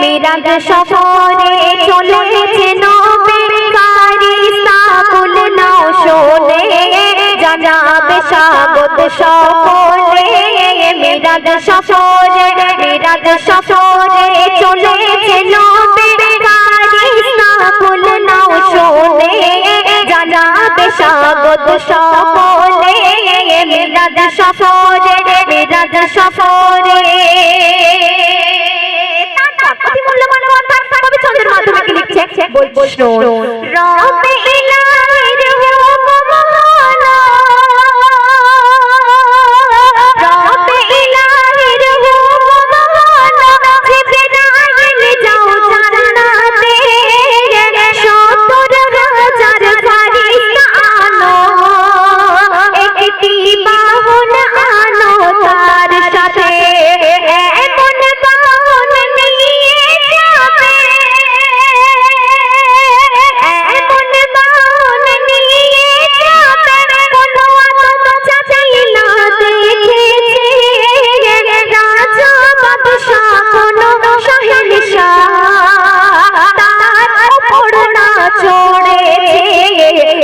মিরাজ সফরে চলেছে নবী সাকুল নাও শোনে জানাবে স্বাগত সকলে মিরাজ সফরে চলেছে নবী সাকুল নাও শোনে জানাবে স্বাগত সকলে মিরাজ সফরে মূল্যবান কথা কবি ছন্দের মাধ্যমে কি লিখছে বলবো শোন রবে ইলাহির হুকুম হলো রবে ইলাহির হুকুম হলো জিবরাইল যাও জান্নাতে ৭০,০০০ ফারিস্তা আনো একটি বাহন আনো তার সাথে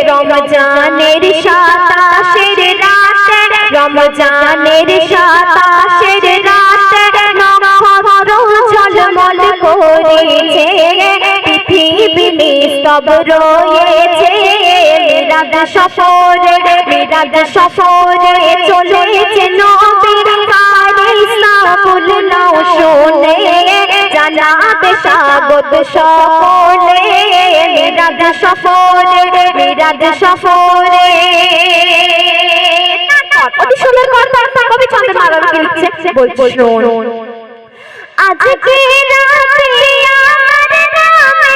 রমজানের ২৭ রাতে রমজানের ২৭ রাতে নক্ষত্র ঝলমল করেছে পৃথিবী নিস্তব্ধ রয়েছে মিরাজ সফরে চলেছে নবীর ফারিস্তা ফুল নাও শোনে জানাবে স্বাগত সকলে মিরাজ সফরে অতি সুন্দর কথা কবি ছন্দের মাধ্যমে কি লিখছে বলবো শোন আজকে রাতে আমার নামে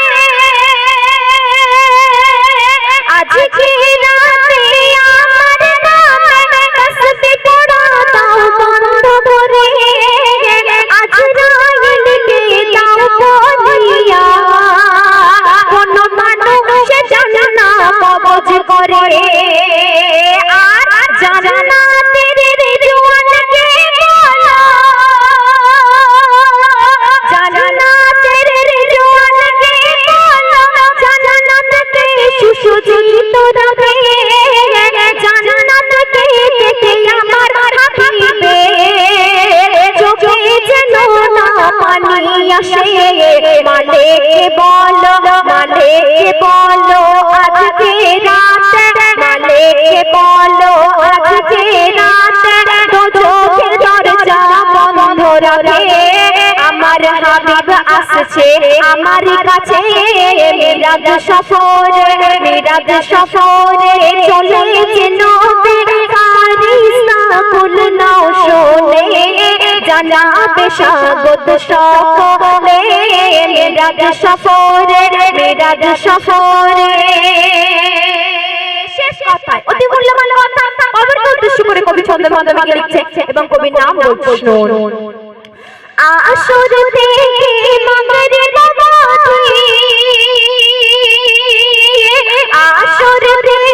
আজকে রাতে আমার নামে তাসবিহ পড়া দাও বন্ধ করে আজরাইলকে দাও বলিয়া কোন মানুষ জানে না কবজ করে আর জান্নাতের রিজওয়ানকে বলো জান্নাতের রিজওয়ানকে বলো জান্নাতকে সুসজ্জিত রাখে জান্নাতকে দেখে আমার হাবিবে চোখে যেন না পানি আসে মালিককে বলো আজকে রাতে মালিককে বলো আজকে রাতে চোখের দরজা বন্ধ রাখে আমার হাবিব আসছে আমার কাছে মিরাজ সফরে চলেছে নবীর ফারিস্তা ফুল নাও শোনে জানাবে স্বাগত সকলে মিরাজ সফরে শেষ কথায় অতি মূল্যবান কথা কবির উদ্দেশ্য করে কবি ছন্দের মাধ্যমে কি লিখছে এবং কবির নাম বলবো শোন আসর থেকে মাগরিব বাতি আসর থেকে